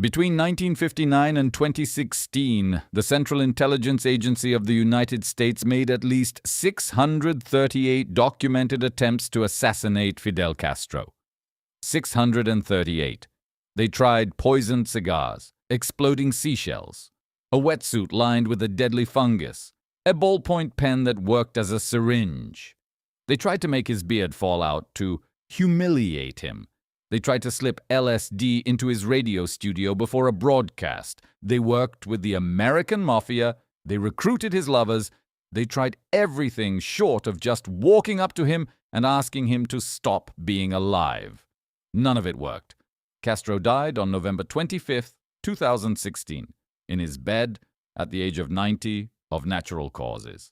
Between 1959 and 2016, the Central Intelligence Agency of the United States made at least 638 documented attempts to assassinate Fidel Castro. 638. They tried poisoned cigars, exploding seashells, a wetsuit lined with a deadly fungus, a ballpoint pen that worked as a syringe. They tried to make his beard fall out to humiliate him. They tried to slip LSD into his radio studio before a broadcast. They worked with the American mafia. They recruited his lovers. They tried everything short of just walking up to him and asking him to stop being alive. None of it worked. Castro died on November 25, 2016, in his bed at the age of 90 of natural causes.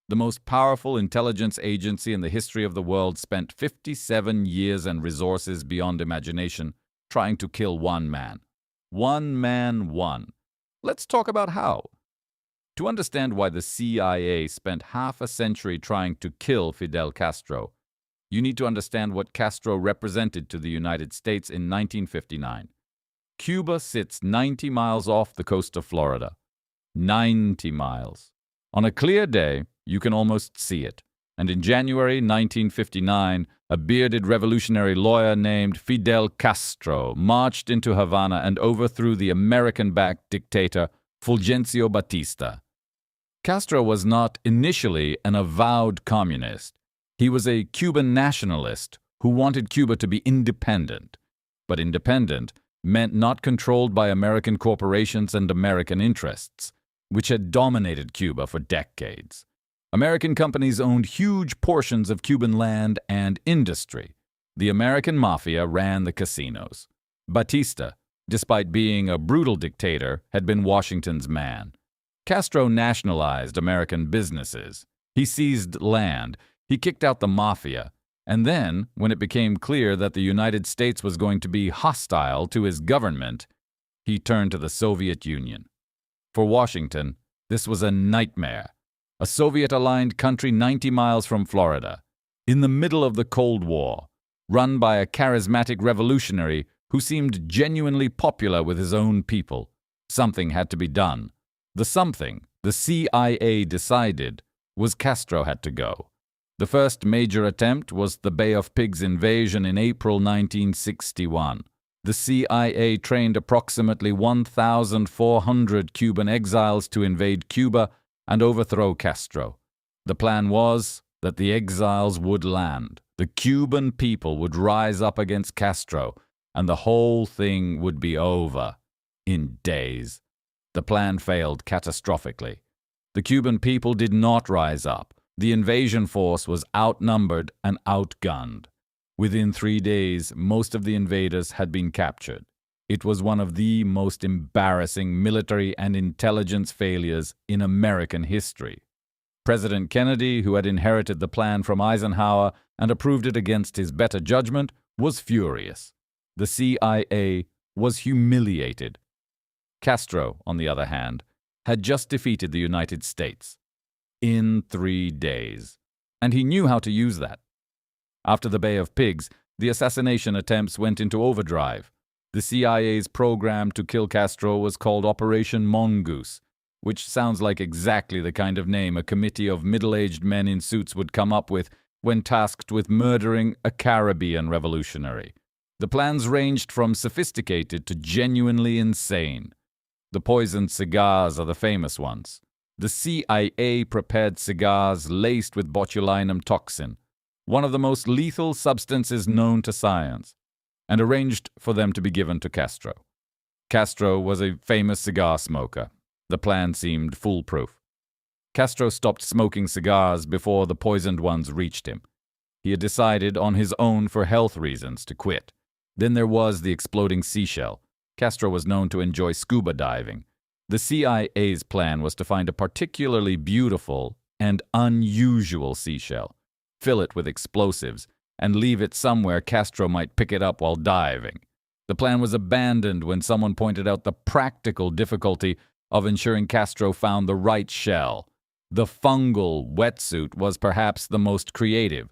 The most powerful intelligence agency in the history of the world spent 57 years and resources beyond imagination trying to kill one man. One man won. Let's talk about how. To understand why the CIA spent half a century trying to kill Fidel Castro, you need to understand what Castro represented to the United States in 1959. Cuba sits 90 miles off the coast of Florida. 90 miles. On a clear day, you can almost see it. And in January 1959, a bearded revolutionary lawyer named Fidel Castro marched into Havana and overthrew the American-backed dictator Fulgencio Batista. Castro was not initially an avowed communist. He was a Cuban nationalist who wanted Cuba to be independent. But independent meant not controlled by American corporations and American interests, which had dominated Cuba for decades. American companies owned huge portions of Cuban land and industry. The American mafia ran the casinos. Batista, despite being a brutal dictator, had been Washington's man. Castro nationalized American businesses. He seized land. He kicked out the mafia. And then, when it became clear that the United States was going to be hostile to his government, he turned to the Soviet Union. For Washington, this was a nightmare. A Soviet-aligned country 90 miles from Florida, in the middle of the Cold War, run by a charismatic revolutionary who seemed genuinely popular with his own people. Something had to be done. The something, the CIA decided, was Castro had to go. The first major attempt was the Bay of Pigs invasion in April 1961. The CIA trained approximately 1,400 Cuban exiles to invade Cuba and overthrow Castro. The plan was that the exiles would land, the Cuban people would rise up against Castro, and the whole thing would be over in days. The plan failed catastrophically. The Cuban people did not rise up. The invasion force was outnumbered and outgunned. Within 3 days, most of the invaders had been captured. It was one of the most embarrassing military and intelligence failures in American history. President Kennedy, who had inherited the plan from Eisenhower and approved it against his better judgment, was furious. The CIA was humiliated. Castro, on the other hand, had just defeated the United States in 3 days, and he knew how to use that. After the Bay of Pigs, the assassination attempts went into overdrive. The CIA's program to kill Castro was called Operation Mongoose, which sounds like exactly the kind of name a committee of middle-aged men in suits would come up with when tasked with murdering a Caribbean revolutionary. The plans ranged from sophisticated to genuinely insane. The poisoned cigars are the famous ones. The CIA prepared cigars laced with botulinum toxin, one of the most lethal substances known to science, and arranged for them to be given to Castro. Castro was a famous cigar smoker. The plan seemed foolproof. Castro stopped smoking cigars before the poisoned ones reached him. He had decided on his own for health reasons to quit. Then there was the exploding seashell. Castro was known to enjoy scuba diving. The CIA's plan was to find a particularly beautiful and unusual seashell, fill it with explosives, and leave it somewhere Castro might pick it up while diving. The plan was abandoned when someone pointed out the practical difficulty of ensuring Castro found the right shell. The fungal wetsuit was perhaps the most creative.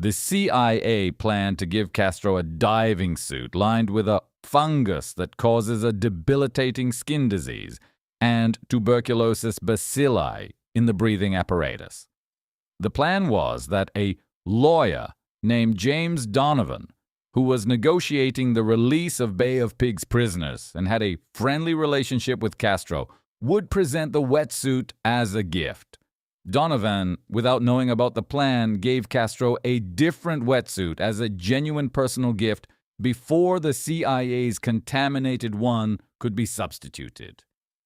The CIA planned to give Castro a diving suit lined with a fungus that causes a debilitating skin disease and tuberculosis bacilli in the breathing apparatus. The plan was that a lawyer named James Donovan, who was negotiating the release of Bay of Pigs prisoners and had a friendly relationship with Castro, would present the wetsuit as a gift. Donovan, without knowing about the plan, gave Castro a different wetsuit as a genuine personal gift before the CIA's contaminated one could be substituted.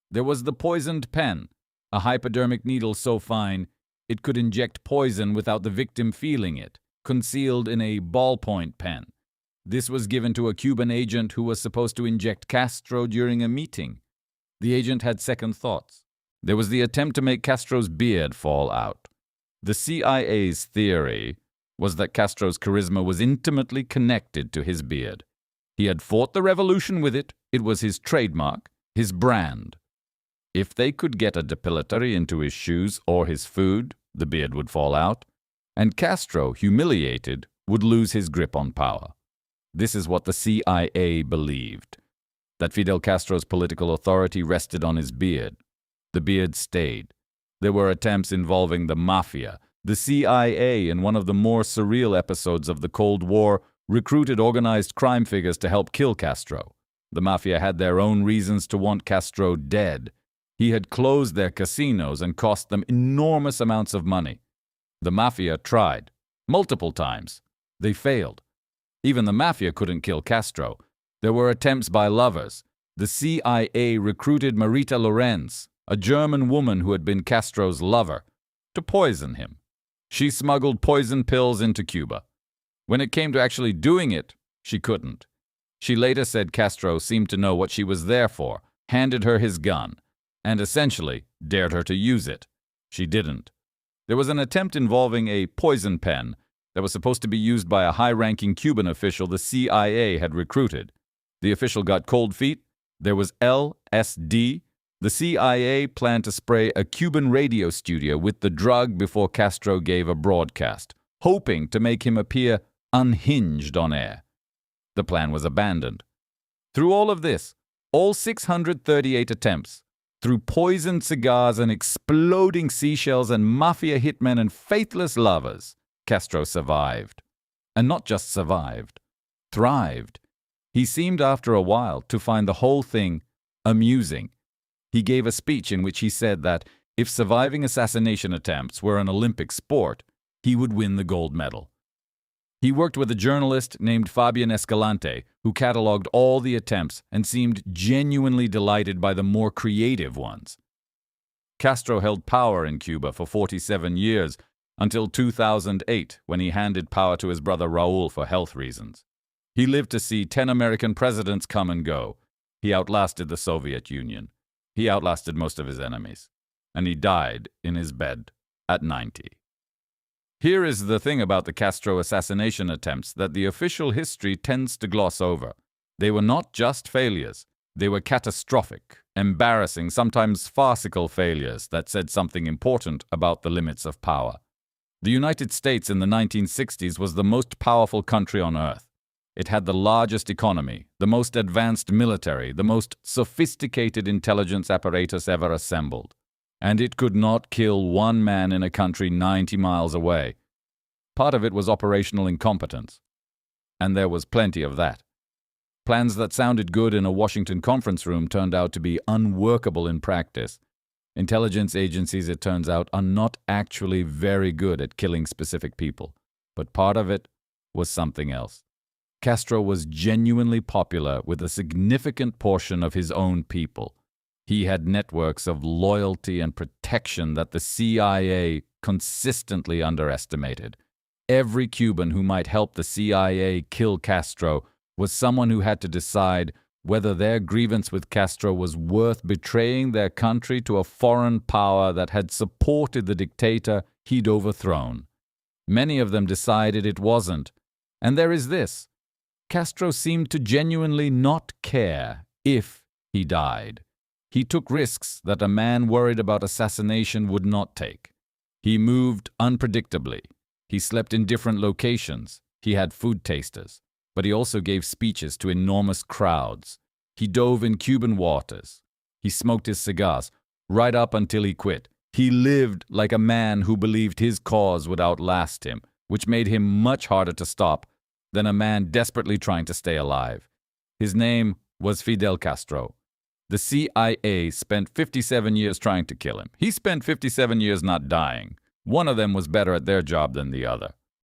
There was the poisoned pen, a hypodermic needle so fine it could inject poison without the victim feeling it, concealed in a ballpoint pen. This was given to a Cuban agent who was supposed to inject Castro during a meeting. The agent had second thoughts. There was the attempt to make Castro's beard fall out. The CIA's theory was that Castro's charisma was intimately connected to his beard. He had fought the revolution with it. It was his trademark, his brand. If they could get a depilatory into his shoes or his food, the beard would fall out, and Castro, humiliated, would lose his grip on power. This is what the CIA believed, that Fidel Castro's political authority rested on his beard. The beard stayed. There were attempts involving the mafia. The CIA, in one of the more surreal episodes of the Cold War, recruited organized crime figures to help kill Castro. The mafia had their own reasons to want Castro dead. He had closed their casinos and cost them enormous amounts of money. The mafia tried, multiple times. They failed. Even the mafia couldn't kill Castro. There were attempts by lovers. The CIA recruited Marita Lorenz, a German woman who had been Castro's lover, to poison him. She smuggled poison pills into Cuba. When it came to actually doing it, she couldn't. She later said Castro seemed to know what she was there for, handed her his gun, and essentially dared her to use it. She didn't. There was an attempt involving a poison pen that was supposed to be used by a high-ranking Cuban official the CIA had recruited. The official got cold feet. There was LSD. The CIA planned to spray a Cuban radio studio with the drug before Castro gave a broadcast, hoping to make him appear unhinged on air. The plan was abandoned. Through all of this, all 638 attempts, through poisoned cigars and exploding seashells and mafia hitmen and faithless lovers, Castro survived. And not just survived, thrived. He seemed after a while to find the whole thing amusing. He gave a speech in which he said that if surviving assassination attempts were an Olympic sport, he would win the gold medal. He worked with a journalist named Fabian Escalante, who cataloged all the attempts and seemed genuinely delighted by the more creative ones. Castro held power in Cuba for 47 years, until 2008, when he handed power to his brother Raul for health reasons. He lived to see 10 American presidents come and go. He outlasted the Soviet Union. He outlasted most of his enemies. And he died in his bed at 90. Here is the thing about the Castro assassination attempts that the official history tends to gloss over. They were not just failures. They were catastrophic, embarrassing, sometimes farcical failures that said something important about the limits of power. The United States in the 1960s was the most powerful country on earth. It had the largest economy, the most advanced military, the most sophisticated intelligence apparatus ever assembled. And it could not kill one man in a country 90 miles away. Part of it was operational incompetence. And there was plenty of that. Plans that sounded good in a Washington conference room turned out to be unworkable in practice. Intelligence agencies, it turns out, are not actually very good at killing specific people. But part of it was something else. Castro was genuinely popular with a significant portion of his own people. He had networks of loyalty and protection that the CIA consistently underestimated. Every Cuban who might help the CIA kill Castro was someone who had to decide whether their grievance with Castro was worth betraying their country to a foreign power that had supported the dictator he'd overthrown. Many of them decided it wasn't. And there is this. Castro seemed to genuinely not care if he died. He took risks that a man worried about assassination would not take. He moved unpredictably. He slept in different locations. He had food tasters. But he also gave speeches to enormous crowds. He dove in Cuban waters. He smoked his cigars, right up until he quit. He lived like a man who believed his cause would outlast him, which made him much harder to stop than a man desperately trying to stay alive. His name was Fidel Castro. The CIA spent 57 years trying to kill him. He spent 57 years not dying. One of them was better at their job than the other.